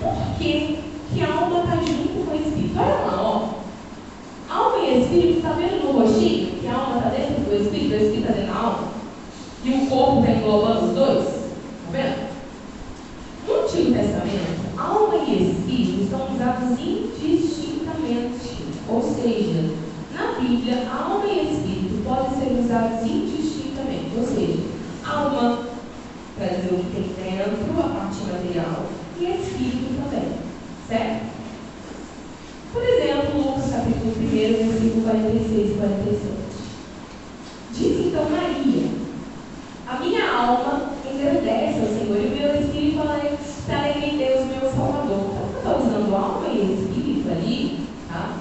Por que que a alma está junto com o espírito? Olha lá, ó. Alma e espírito, está vendo no roxinho? Que a alma está dentro do espírito, o espírito está dentro da alma. E o corpo está englobando os dois. Está vendo? No Antigo Testamento, alma e espírito são usados indistintamente. Ou seja, na Bíblia, alma e espírito podem ser usados indistintamente. Ou seja, alma para dizer o que tem dentro, a parte material, e espírito também. Certo? Por exemplo, Lucas capítulo 1, versículo 46 e 47. Diz então Maria: a minha alma engrandece ao Senhor, e o meu espírito se alegra em Deus, meu Salvador. Então, está usando alma e espírito ali, tá?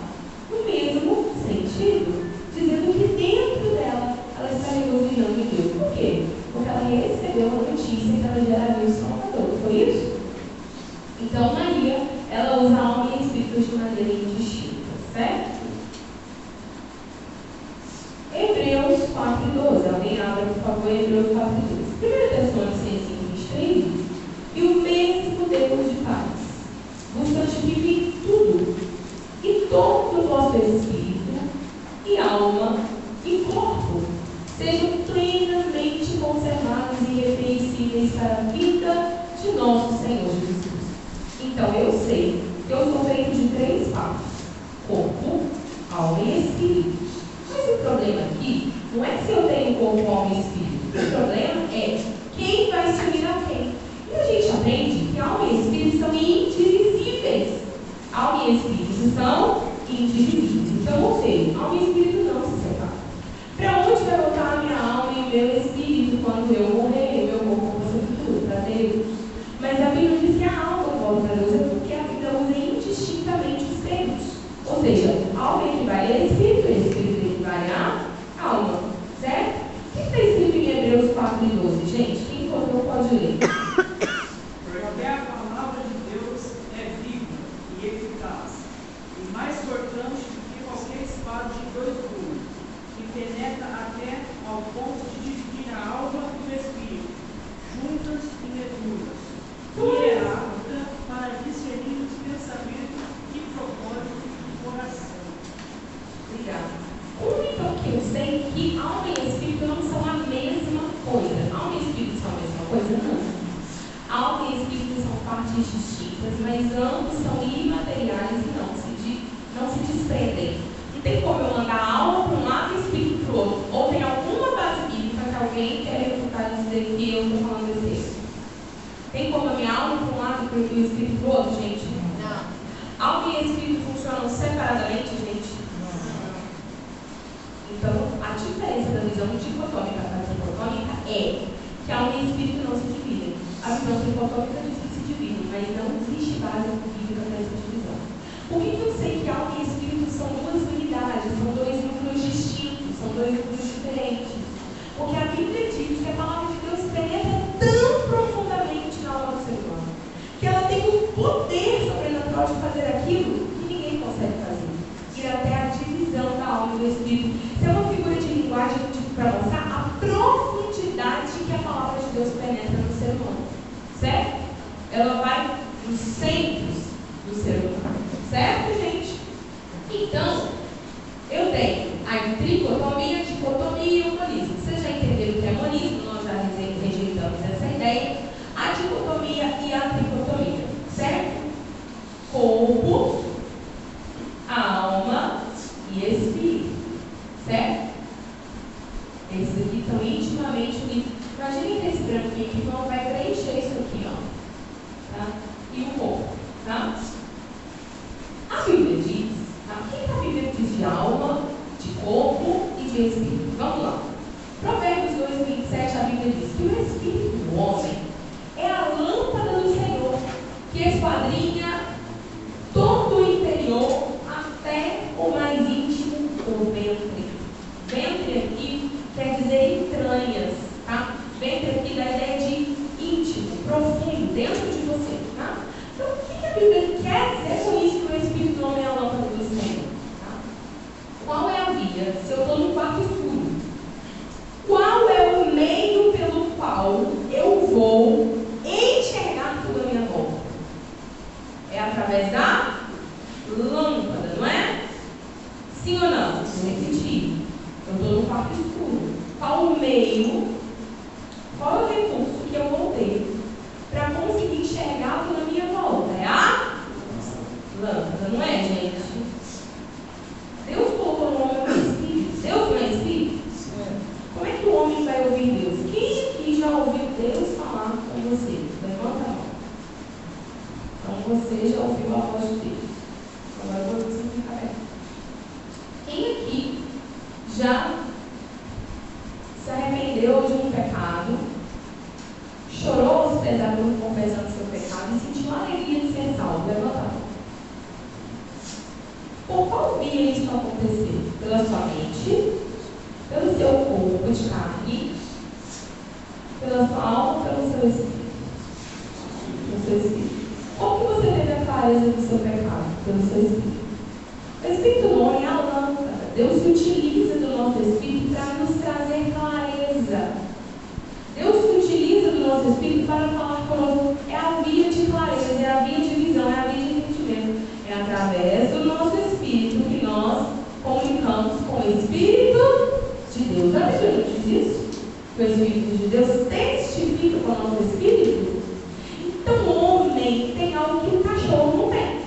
No mesmo sentido, dizendo que dentro dela ela está regozijando em Deus. Por quê? Porque ela recebeu a notícia que ela geraria o Salvador. Foi isso? Então, Maria, ela usa alma e espírito de maneira indistinta, certo? Hebreus 4:12. Alguém abra, por favor, Hebreus 4:12. 1 Tessalonicenses 5:23 diz: e o mesmo Deus de paz vos santifique tudo, e todo o vosso espírito, e alma, e corpo sejam plenamente conservados e irrepreensíveis para a vida de nosso Senhor Jesus. Então eu sei que eu sou feito de 3 partes: corpo, alma e espírito. Mas o problema aqui não é se eu tenho corpo, alma e espírito. O problema é quem vai se unir a quem. E a gente aprende que alma e espírito são indivisíveis. Alma e espírito são indivisíveis. Então, ou seja, alma e espírito não se separam. Para onde vai voltar a minha alma e o meu espírito quando eu morrer? O meu corpo vai ser futuro para Deus. Mas a Bíblia diz que a alma volta para Deus é porque a Bíblia usa indistintamente os termos. Ou seja, a alma equivale a espírito, e espírito equivale a alma. Certo? O que está escrito em Hebreus 4:12, gente? Quem encontrou pode ler. Porque a palavra de Deus é viva e eficaz, e mais cortante do que qualquer espada de 2 gumes, que penetra até ao ponto de dividir a alma e o espírito, juntas e medulas, e é apta para discernir os pensamentos e propósitos do coração. Obrigada. Como que eu sei que alma e espírito não são a mesma coisa? Alma e espírito são a mesma coisa? Não. Alma e espírito são partes distintas, mas ambos são imateriais e não se desprendem. Não tem como eu mandar a alma para um lado e o espírito para o outro. Ou tem alguma base bíblica que alguém quer refutar e dizer que eu estou falando besteira. Tem como a minha alma para um lado e o espírito para o outro, gente? Não. Alma e espírito funcionam separadamente, gente? Não. Então, a diferença da visão dicotômica para a tricotômica é que alma e espírito não se dividem. A visão tricotômica diz que se dividem, mas não existe base bíblica para essa divisão. Por que eu sei que alma e espírito são 2 unidades, são 2 núcleos distintos, são 2 núcleos diferentes? Porque a Bíblia diz que a palavra de Deus penetra tão profundamente na alma do ser humano, que ela tem o poder sobrenatural de fazer aquilo que ninguém consegue fazer. Ir até a divisão da alma e do espírito. Isso é uma figura de linguagem para mostrar a profundidade que a palavra de Deus penetra no ser humano. Certo? Ela vai nos centros do ser humano. Certo, gente? Então, eu tenho a tricotomia, dicotomia e o monismo. Vocês já entenderam o que é monismo? Nós já rejeitamos essa ideia. A dicotomia e a tricotomia. Certo? Corpo, alma e espírito. Certo? Esses aqui estão intimamente unidos. Imaginem que esse branquinho aqui vai preencher isso aqui, ó. Tá? E o corpo. Tá? A Bíblia diz, tá? O que a Bíblia diz de alma, de corpo e de espírito? Vamos lá. Provérbios 2:27, a Bíblia diz que o espírito do homem é a lâmpada do Senhor através da lâmpada, não é? Sim ou não? Vou repetir. Eu estou no quarto escuro. Qual o meio, qual o recurso que eu vou ter para conseguir enxergar tudo na minha volta? É a lâmpada, não é, gente? Deus colocou no homem um espírito. Deus não é espírito? Como é que o homem vai ouvir Deus? Quem aqui já ouviu Deus falar com você? Levanta a mão. Então você já ouviu a voz de Deus. Agora eu vou simplificar ela. Quem aqui já se arrependeu de um pecado, chorou aos pés da cruz confessando seu pecado e sentiu a alegria de ser salvo? Levanta a mão. Por qual via isso acontecer? Pela sua mente, pelo seu corpo de carne, pela sua alma, pelo seu espírito? Pelo seu espírito. Como que você teve a clareza do seu pecado? Pelo seu espírito. O espírito do homem é a lâmpada. Deus se utiliza do nosso espírito para nos trazer clareza. Deus se utiliza do nosso espírito para falar conosco. É a via de clareza, é a via de visão, é a via de entendimento. É através do nosso espírito que nós comunicamos com o Espírito de Deus. A Bíblia não diz isso? Que o Espírito de Deus testifica com o nosso espírito? Então o homem tem algo que o cachorro não tem.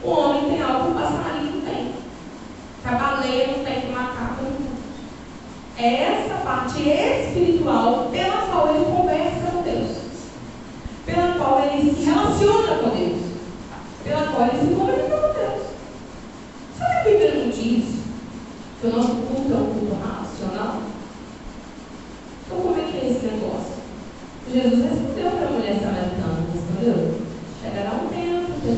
O homem tem algo que o passarinho não tem. Que a baleia não tem, que o macaco não tem. É essa parte espiritual pela qual ele conversa com Deus. Pela qual ele se relaciona com Deus. Pela qual ele se comunica com Deus. Sabe que a Bíblia não diz que o nosso culto é um culto racional? Então como é que é esse negócio? Jesus respondeu para a mulher samaritana, respondeu? Chegará um tempo que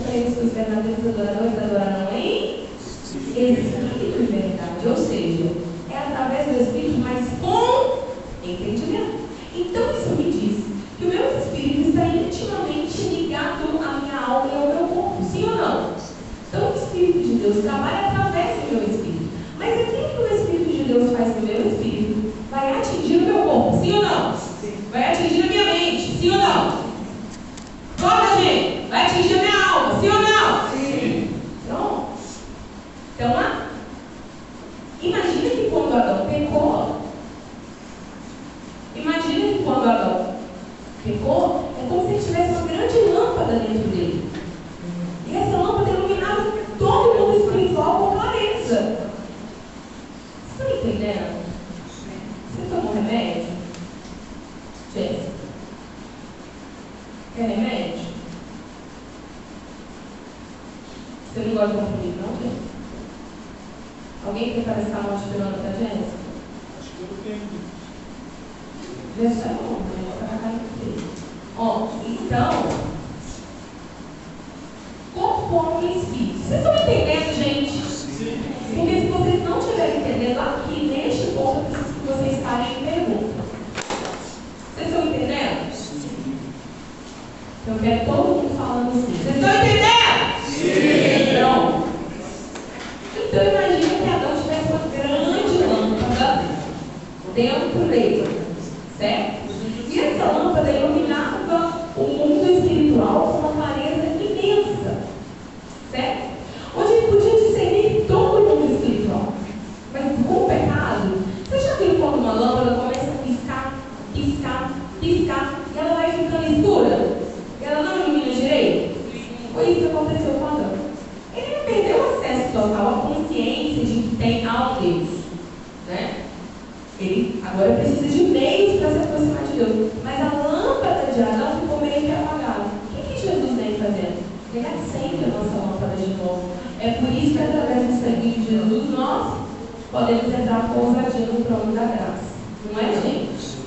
os verdadeiros adoradores adorarão em espírito e verdade. Ou seja, é através do Espírito, mas com entendimento. Então isso me diz que o meu espírito está intimamente ligado à minha alma e ao meu corpo. Sim ou não? Então o Espírito de Deus trabalha através do meu espírito. Mas aquilo que o Espírito de Deus faz no meu espírito vai atingir o meu corpo. Sim ou não? Vai atingir a minha mente. Sim ou não? Toda gente. Vai atingir a minha alma. Sim ou não? Sim. Pronto. Então, imagina que quando Adão pecou, é como se ele tivesse uma grande lâmpada dentro dele. E essa lâmpada iluminava todo o mundo espiritual com clareza. Você está entendendo? Você tomou remédio? Jéssica? Quer remédio? Você não gosta de comprimido, não, Jéssica? Alguém quer paracetamol esperando para a Jéssica? Acho que eu não tenho. Jéssica é bom, né? Para cá inteiro. Ó, então, corpo, alma e espírito. Vocês estão entendendo, gente? Sim. Porque se vocês não estiverem entendendo aqui, neste ponto, eu preciso que vocês parem e perguntem. Vocês estão entendendo? Sim. Eu quero todo mundo falando assim. Vocês estão entendendo? Sim. Então imagina que Adão tivesse uma grande lâmpada dentro dele. Certo? E essa lâmpada iluminava o mundo espiritual com uma clareza imensa. Certo? Onde ele podia discernir todo o mundo espiritual. Mas com o pecado, você já viu quando uma lâmpada começa a piscar, piscar, piscar, e ela vai ficando escura? E ela não ilumina direito? Foi isso que aconteceu com Adão. Ele não perdeu o acesso total à consciência de que tem algo Deus. Né? Ele agora precisa de meios para se aproximar de Deus. Mas a lâmpada de Adão ficou meio que apagada. O que Jesus vem fazendo? Ele acende a nossa lâmpada de novo. É por isso que através do sangue de Jesus nós podemos entrar com ousadia no trono da graça. Não é, gente?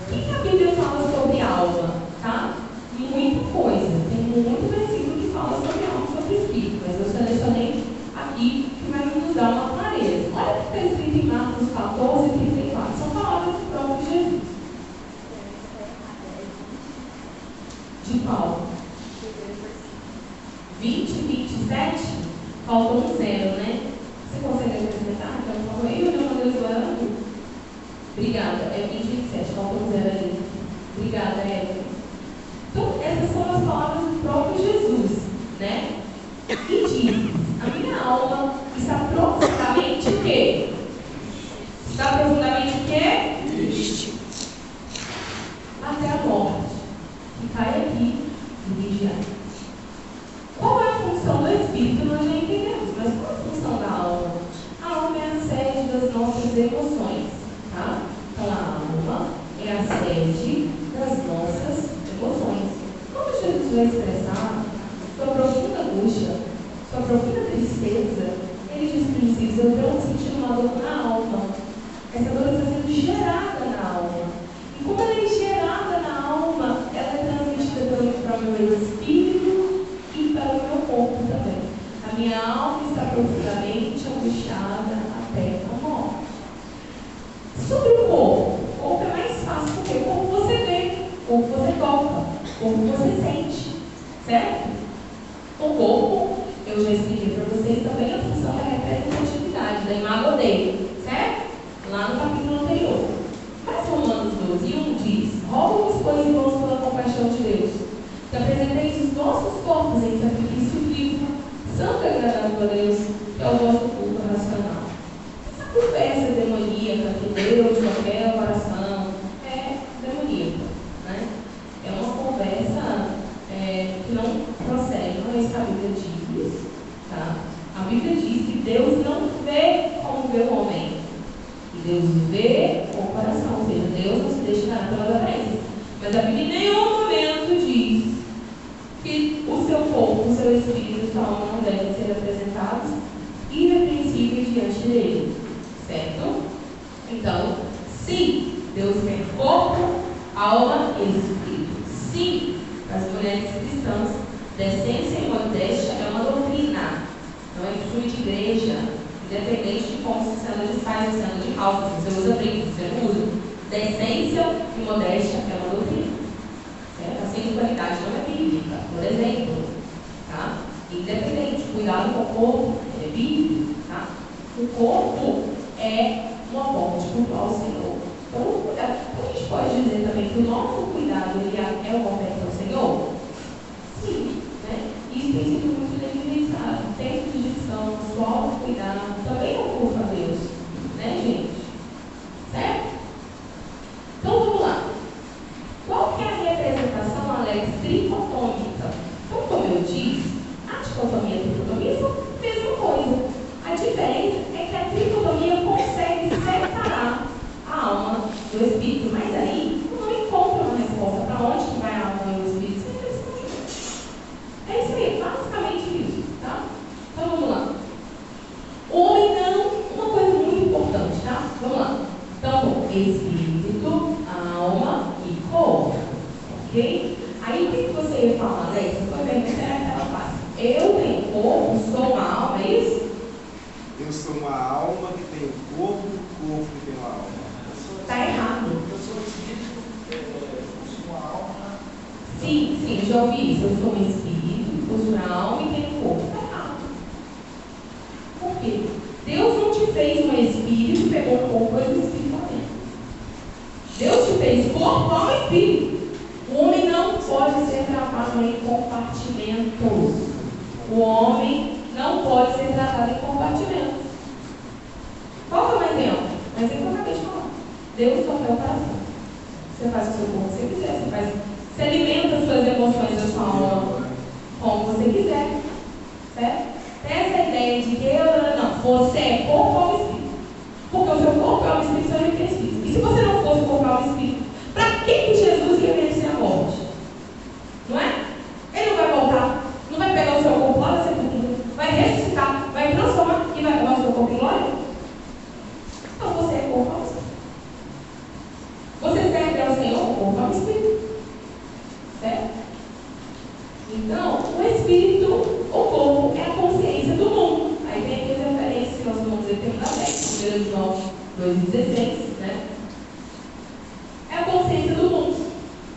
O que a Bíblia fala sobre alma? Tá? Muita coisa. Tem muito versículo que fala sobre alma, sobre espírito. Mas eu selecionei aqui que vai nos dar uma clareza. Olha o que está escrito em Marcos 14 e 34. São palavras do próprio Jesus. De Paulo. 20, 27, falta um zero, né? Você consegue acrescentar? Então, por favor, eu meu Deus orando. Obrigada. É 20, 27, falta um zero ali. Obrigada, Eva. Então, essas são as palavras do próprio Jesus. E diz: a minha alma está profundamente o quê? Está profundamente o quê? Triste. Até a morte, que cai aqui e vigiar. Qual é a função do Espírito? Nós já entendemos, mas qual é a função da alma? A alma é a sede das nossas emoções, tá? Então a alma é a sede das nossas emoções. Quando Jesus vai expressar sua profunda angústia, sua profunda tristeza, ele diz para os discípulos: eu estou sentindo uma dor na alma. Essa dor está sendo gerada na alma. E como ela é gerada na alma, ela é transmitida para o meu espírito e para o meu corpo também. A minha alma está profundamente angustiada até a morte. Sobre o corpo é mais fácil, porque o corpo você vê, o corpo você toca, o corpo você sente, certo? O corpo, eu já expliquei para vocês também a função da representatividade, da imago Dei, certo? Lá no capítulo anterior. Mas Romanos 12:1 diz: rogo-vos, pois, irmãos, pela compaixão de Deus, que apresenteis os vossos corpos em sacrifício vivo, santo e agradável a Deus, que é o vosso culto racional. Essa conversa demoníaca que Deus qualquer coração é demoníaca, né? É uma conversa que não procede, não é isso que a Bíblia diz, tá? A Bíblia diz que Deus não vê como vê o homem. E Deus vê o coração, ou seja, Deus não se deixa enganar pelas aparências. Mas a Bíblia em nenhum momento diz que o seu corpo, o seu espírito e sua alma não devem ser apresentados irrepreensíveis diante dele. Certo? Então, sim, Deus tem corpo, alma e espírito. Sim, para as mulheres cristãs, decência e modéstia é uma doutrina, não é costume de igreja. Independente de como se anda de saia, se anda de calça, se você usa brinco, se você não usa. Decência e modéstia é uma doutrina. Certo? A sensualidade não é bíblica, por exemplo. Tá? Independente, cuidado com o corpo, é bíblico. Tá? O corpo é uma forma de cultuar o Senhor. Então, a gente pode dizer também que o nosso cuidado é uma oferta ao Senhor? Sim. Né? Isso tem sido muito negligenciado. Tempo de descanso, autocuidado, também é um culto a Deus. Né, gente? Certo? Então, vamos lá. Qual que é a representação, Alex, tricotômica? Então, como eu disse, a dicotomia e a tricotomia são a mesma coisa. A diferença é que a tricotomia consegue separar a alma do espírito, mas aí não encontra uma resposta para onde que vai a alma e o espírito. É isso aí, basicamente isso, tá? Então vamos lá. O homem não, uma coisa muito importante, tá? Vamos lá. Então, espírito, alma e corpo, ok? Aí o que você ia falar, né? Você foi perguntar aquela parte. Eu tenho corpo, sou uma alma, é isso? Eu sou uma alma que tem um corpo que tem uma alma. Tá errado. Eu sou espírito, eu sou uma alma. Sim, já ouvi isso. Eu sou um espírito, possuo uma alma e tenho um corpo. Tá errado. Por quê? Deus não te fez um espírito, pegou um corpo e um espírito lá dentro. Deus te fez corpo, alma e espírito. O homem não pode ser tratado em compartimentos. O homem não pode ser tratado em compartimentos. Qual que é o mais tempo? Mas é o que eu acabei de falar. Deus só quer o coração. Você faz o seu corpo se você quiser. Você alimenta as suas emoções da sua alma como você quiser. Certo? Tem essa ideia de que você é corpo, alma e espírito. Porque o seu corpo, alma e espírito são irrepreensíveis. E se você não fosse corpo, alma e espírito, para que Jesus ia vencer a morte? Não é? Ele não vai voltar, não vai pegar o seu corpo lá da sepultura, vai ressuscitar, vai transformar e vai pegar o seu corpo em glória? Então você é corpo, alma e espírito. Você serve ao Senhor, corpo, alma e espírito. Certo? Então, o espírito, o corpo, é a consciência do mundo. Aí vem aqui as referências que nós vamos dizer tempo da Bíblia, 1 João 2,16, né? É a consciência do mundo.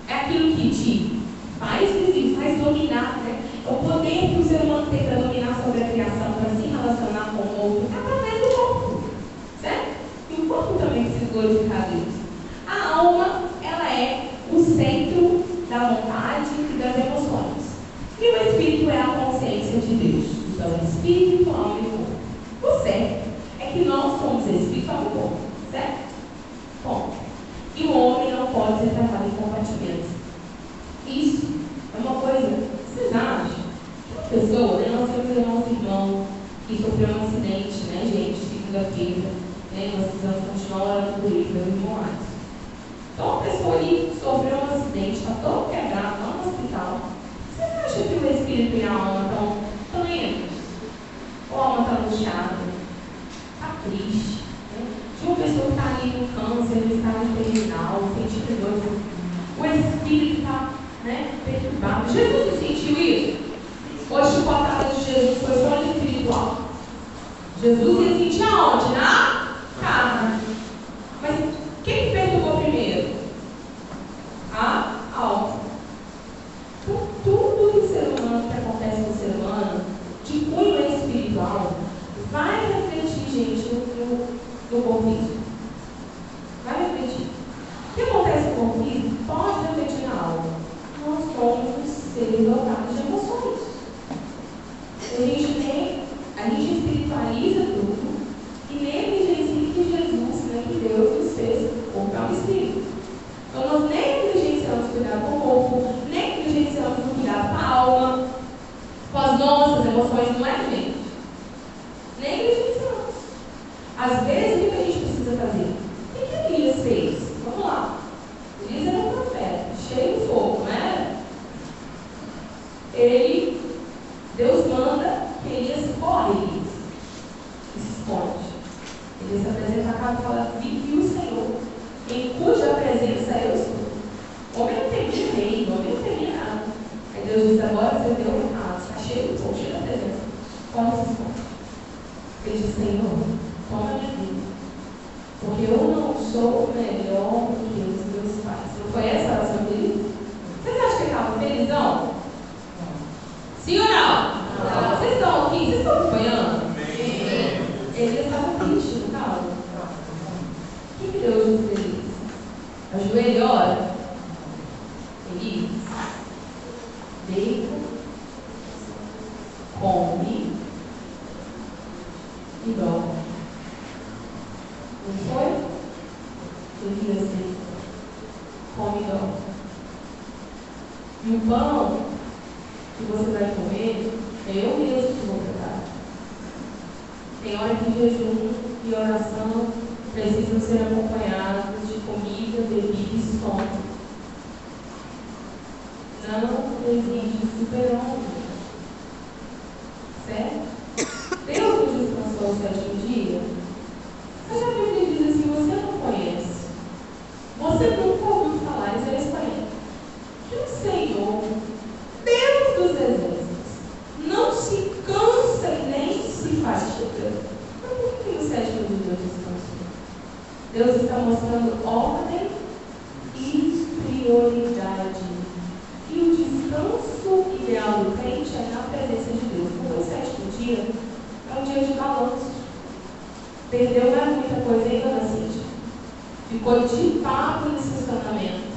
É aquilo que te faz visível, faz dominar, né? É o poder que o ser humano tem para dominar sobre a criação, para se relacionar com o outro, através do corpo. Certo? E o corpo também precisa glorificar a Deus. A alma, ela é o centro da vontade e das emoções. E o espírito é a consciência de Deus. são espírito, alma e corpo. O certo é que nós somos espírito, alma e corpo, certo? Bom, e o homem não pode ser tratado em compartimentos. Isso é uma coisa, vocês acham? Que uma pessoa, né, nós temos nosso irmão que sofreu um acidente, né, gente, segunda-feira, né, nós precisamos continuar orando por ele, meu irmão Alisson. Então, a pessoa ali sofreu um acidente, está todo quebrado lá no hospital. Você acha que o espírito e a alma estão lentos? Ou a alma está angustiada? Está triste? Né? De uma pessoa que está ali com câncer, no estado terminal, sentindo dor. O espírito está, né, perturbado. Jesus sentiu isso? Ou a chicotada de Jesus foi só espiritual? Jesus ia sentir aonde? Na carne. Mas quem perturbou primeiro? A alma. Então, tudo do ser humano que acontece no ser humano, de cunho espiritual, vai refletir, gente, no corpo físico. Vai refletir. O que acontece no corpo físico pode refletir na alma. Nós somos seres dotados de emoções. A gente espiritualiza tudo e negligencia que Jesus, né, que Deus nos fez corpo ao espírito. Então nós negligenciamos cuidar com o corpo, negligenciamos cuidar com a alma, com as nossas emoções, não é, gente? Negligenciamos. Às vezes, o que a gente precisa fazer? O que Elias fez? Vamos lá. Elias era um profeta, cheio de fogo, não era? Deus manda que Elias corre, e se esconde. Ele se apresenta a casa e fala: vive o Senhor, em cuja presença eu estou. O homem não tem rei, o homem não tem nada. Aí Deus diz: agora você deu errado, está cheio de fogo, cheio da presença. Corre e se esconde. Ele diz: Senhor, toma minha vida, porque eu não sou melhor do que os meus pais. Não foi essa a oração dele? Vocês acham que ele estava felizão? Sim ou não? Não. Vocês estão aqui? Vocês estão acompanhando? Sim. Ele estava triste, não estava? O que Deus disse para ele? Ajoelha e ora. Ele deita, come e dorme. Não foi? Elias deita, come e dorme. E o pão que você vai comer, é eu mesmo que vou preparar. Tem hora que jejum e oração precisam ser acompanhados de comida, bebida e estômago. Não existe super-homem. Certo? Deus nos descansou o sétimo dia. Mas a Bíblia diz assim: você não conhece. Você nunca ouviu falar em Espanha. Que o Senhor, Deus dos exércitos, não se cansa e nem se fatiga. Mas por que o sétimo dia Deus descansou? Deus está mostrando ordem e prioridade. E o descanso ideal do crente é na presença de Deus. Porque o sétimo dia é um dia de balanço. Perdeu mais muita coisa ainda na Cíntia. Ficou de papo nesse estacionamento.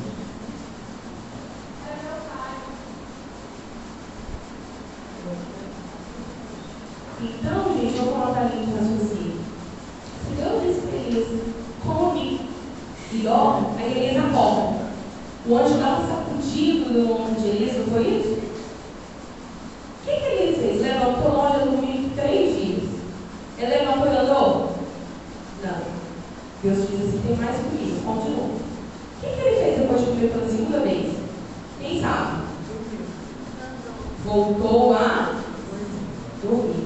Então, gente, vamos colocar ali de raciocínio. Se Deus disse para Elias: come e dorme, aí Elias acorda. O anjo dá um sacudido no ombro de Elias, não foi isso? O que Elias fez? Levantou, olha, dormiu 3 dias. Ele levantou e andou? Não. Deus diz assim: tem mais comigo, continua. O que ele fez depois de comer pela segunda vez? Quem sabe? Voltou a dormir.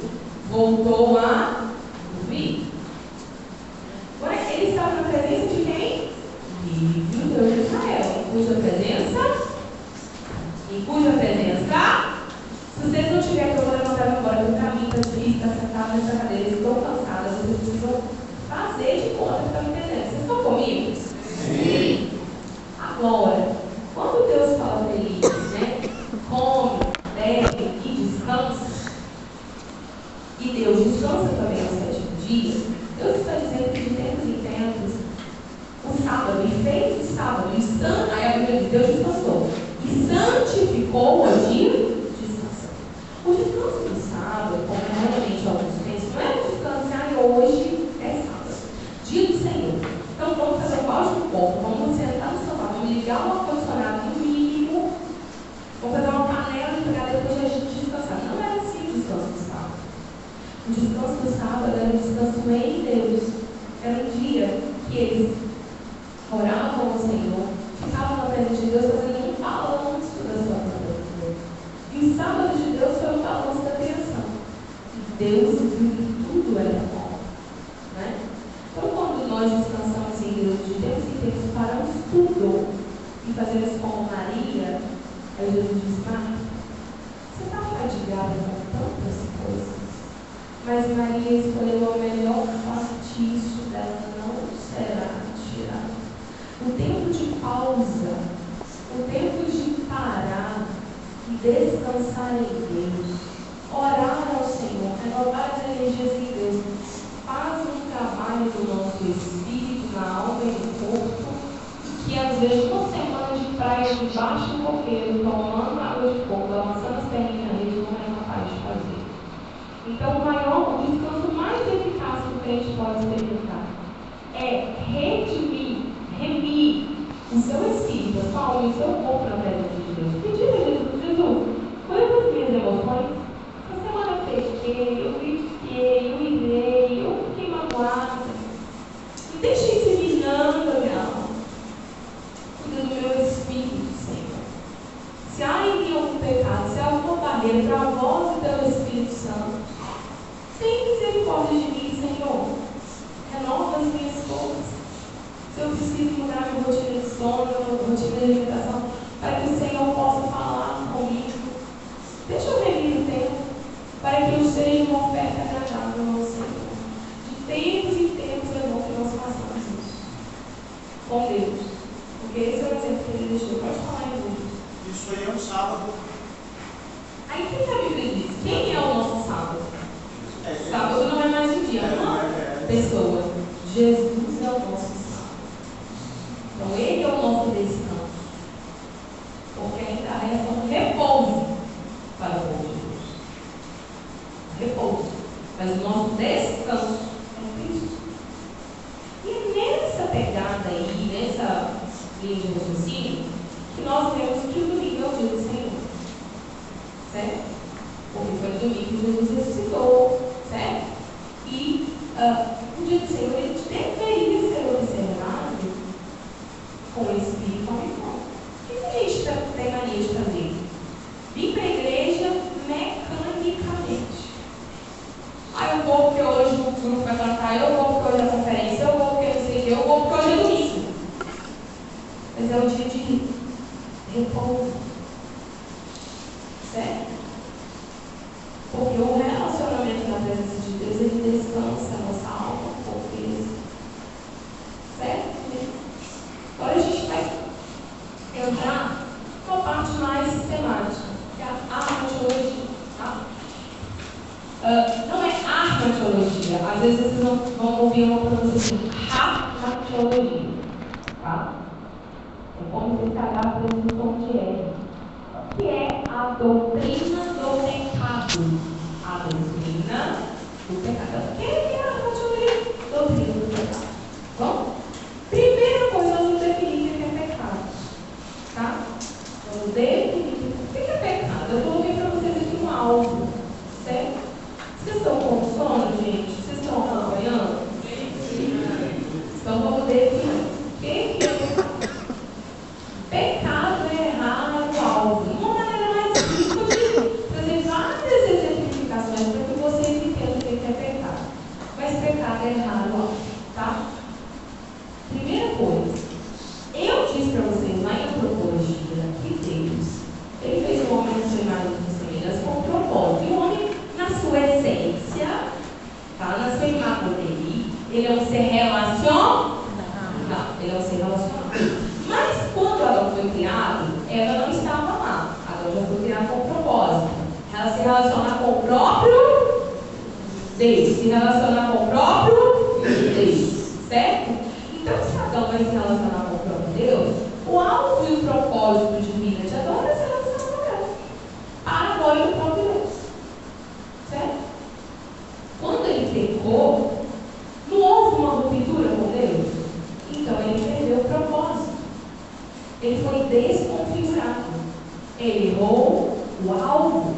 Voltou a dormir. Agora, ele estava na presença de quem? Vive o Deus de Israel. Em cuja presença, se vocês não tiverem, eu vou levantar agora do caminho, está triste, está sentado nessa cadeira, estou cansada, vocês precisam fazer de conta que estão entendendo. Vocês estão comigo? Sim. Agora, quando Deus fala para ele, né, come, bebe e descansa, e Deus descansa também no sétimo dia, Deus está dizendo que de tempos em tempos, o sábado, e fez o sábado, aí a Bíblia diz: Deus descansou e santificou o dia de descanso. O descanso do sábado, como Deus viu que tudo era bom. Né? Então, quando nós descansamos em Deus de tempos em tempos, paramos tudo e fazemos como Maria, aí Jesus diz: Marta, você está fadigada com tantas coisas, mas Maria escolheu a melhor parte, isso dela não será tirado. O tempo de pausa, o tempo de parar e descansar em Deus, orar ao Senhor, renovar as energias em Deus, faz um trabalho no nosso espírito, na alma e no corpo, que às vezes uma semana de praia debaixo do coqueiro, tomando água de coco, amassando as perninhas na rede, não é capaz de fazer. Então, o descanso mais eficaz que o crente pode experimentar é remir o seu espírito, a sua alma e o seu corpo na presença de Deus. Pedir a Jesus: cuida das minhas emoções. Essa semana eu pequei, eu critiquei, eu irei, eu fiquei magoada. Não deixe isso minando a minha alma. Cuida do meu espírito, Senhor. Se há em mim algum pecado, se há alguma barreira para a voz do teu Espírito Santo, tem misericórdia de mim, Senhor. Renova as minhas forças. Se eu preciso mudar minha rotina de sono, minha rotina de alimentação, para que o Senhor possa falar comigo. Deixa eu remir o tempo, para que eu seja uma oferta agradável ao Senhor. De tempos em tempos é bom que nós façamos isso com Deus. Porque esse é o exemplo que ele deixou. Pode falar em Deus. Isso aí é um sábado. Aí o que a Bíblia diz? Quem é o nosso sábado? Sábado não é mais um dia, uma pessoa. Jesus é o nosso sábado. Então ele é o nosso descanso. Porque ainda resta um repouso para o povo de Deus. Repouso. Mas o nosso descanso é Cristo. E é nessa pegada aí, nessa linha de raciocínio, que nós vemos que o domingo é o dia do Senhor. Certo? Porque foi no domingo que Jesus ressuscitou. Certo? E o dia do Senhor ele deveria ser observado com o Espírito e com a memória. O que a gente tem mania de fazer? Vir para a igreja mecanicamente. Eu vou porque hoje o grupo vai cantar, eu vou porque hoje é a conferência, eu vou porque não sei o que, eu vou porque hoje é domingo. Mas é o dia de repouso. Certo? Porque o relacionamento na presença de Deus, ele descansa a nossa alma, porque certo? Agora a gente vai entrar numa parte mais sistemática, que é a armatologia. Tá? Não é armatologia, às vezes vocês vão ouvir uma pronúncia assim, armatologia. Tá? É como se cagar por um tom de R. Que é a doutrina do pecado. A doutrina do pecado. O que é a doutrina do pecado? Bom, primeira coisa, nós vamos definir o que é pecado. Tá? Vamos definir o que é pecado. Eu coloquei para vocês aqui um alvo. Certo? Vocês estão com sono, gente? Vocês estão acompanhando? Então vamos definir. O que é pecado? Pecado é errar no alvo. Uma maneira mais simples de fazer várias exemplificações para que vocês entendam o que é pecado. Mas pecado é errar no alvo. Tá? Primeira coisa, eu disse para vocês lá em antropologia que Deus, ele fez o homem na sua imagem e semelhança com propósito. E o homem, na sua essência, tá? Na sua imagem dele, ele é um ser relacionado. Ele é um ser relacionado. Mas quando Adão foi criado, ela não estava lá. Adão já foi criado com propósito. Ela se relaciona com o próprio Deus. Se relacionar com o próprio Deus. Certo? Então, se Adão vai se relacionar com o próprio Deus, o alvo e o propósito divino de Adão era se relacionar com Deus. Para a glória do próprio Deus. Certo? Quando ele pecou, não houve uma ruptura com Deus. Então, ele perdeu o propósito. Ele foi desconfigurado. Ele errou o alvo.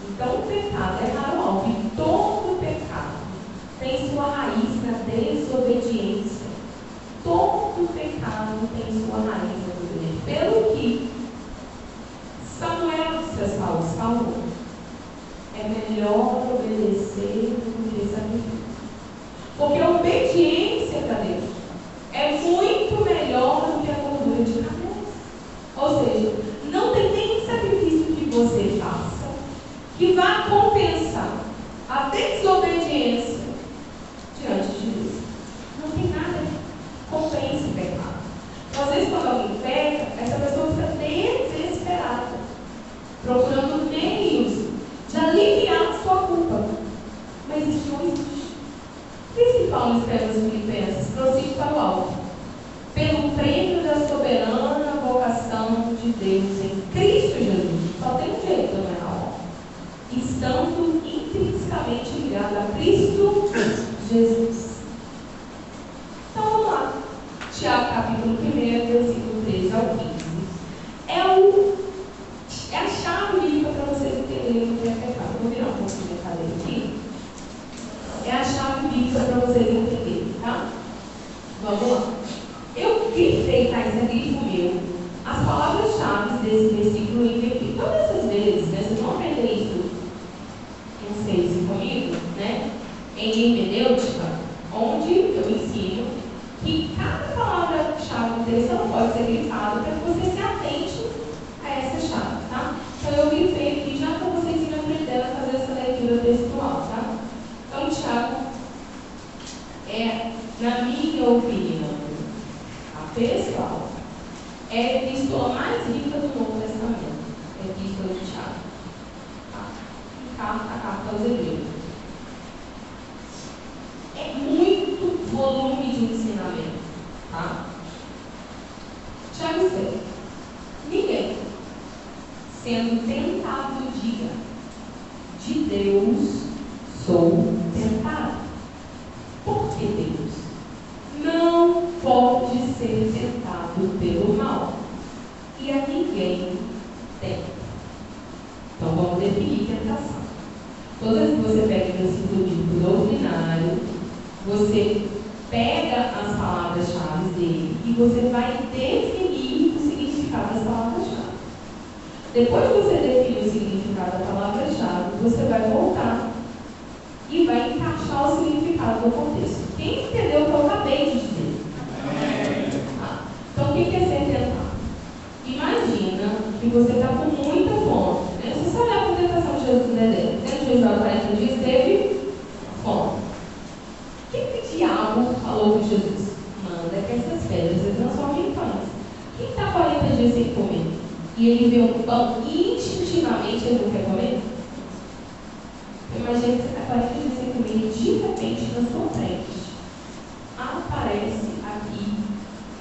Então, o pecado é errar o alvo. E todo pecado tem sua raiz na desobediência. Todo pecado tem sua raiz na desobediência. Pelo que Samuel falou, é melhor obedecer você não querer sacrifício. Porque a obediência para Deus é muito melhor do que a gordura de cabeça. Ou seja, não tem nem sacrifício que você faça que vá compensar a desobediência diante de Deus. Não tem nada que compense o pecado. Então, às vezes, quando alguém peca, essa pessoa fica desesperada, procurando meios de aliviar a sua culpa. Mas isso não existe. Por isso que Paulo escreve aos Filipenses: prossigo para o alto, pelo prêmio da soberana vocação de Deus em Cristo Jesus. Só tem um jeito, não é? Estando intrinsecamente ligado a Cristo Jesus. Então vamos lá. Tiago capítulo 1, versículo 13 ao 15. É a chave bíblica para vocês entenderem o que é pecado. Vou virar um pouquinho minha cadeira aqui. É a chave bíblica para vocês entenderem, tá? Vamos lá. Eu grifei, tá? Isso é grifo meu. As palavras-chave desse versículo eu inventei. Todas essas vezes, né? Vocês vão aprender isso em 6 comigo, né? Em hermenêutica, onde eu ensino que cada palavra-chave desse não pode ser grifada para que você se atente a essa chave, tá? Então eu grifei aqui já para vocês irem aprendendo a fazer essa leitura textual, tá? Então, Tiago é, na minha opinião, a pessoal, é a epístola mais rica do Novo Testamento. É a epístola de Tiago. A carta aos Hebreus. É muito volume de ensinamento, tá? Tiago 6. Ninguém, sendo tentado, diga: de Deus sou tentado. Porque Deus não pode ser tentado pelo mal, e a ninguém tenta. Então vamos definir tentação. Todas as vezes que você pega o princípio bíblico doutrinário, você pega as palavras-chave dele e você vai definir o significado das palavras-chave. Depois que você definir o significado da palavra-chave, você vai voltar e vai encaixar o significado no contexto. Quem entendeu o que eu acabei de dizer? Então, o que é ser tentado? Imagina que você está com muita fome. Né? Se você olhar para a tentação de Jesus no deserto, dentro de Jesus 40 dias, teve fome. O que o diabo falou com Jesus? Manda que essas pedras se transformem em pães. Quem está 40 dias sem comer e ele vê um pão e instintivamente ele não quer comer? Imagina que você está 40 dias sem comer e de repente na sua frente aparece aqui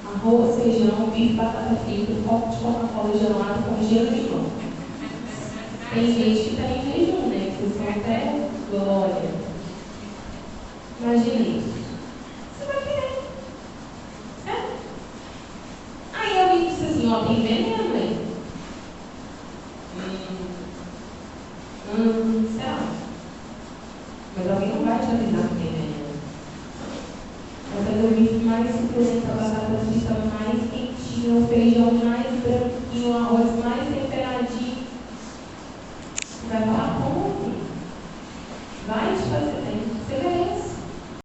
arroz, feijão, bife, batata frita, um copo de Coca-Cola gelado com gelo de limão. Tem gente que está em jejum, né? Que vocês são até glória. Imagina isso. Você vai querer. Certo? Aí alguém disse assim: ó, tem veneno aí. Será? Mas alguém não vai te avisar que tem veneno. Vai fazer o bife mais suculento, a batata frita mais quentinha, o feijão mais branquinho, o arroz mais temperadinho. Vai falar como? Vai te fazer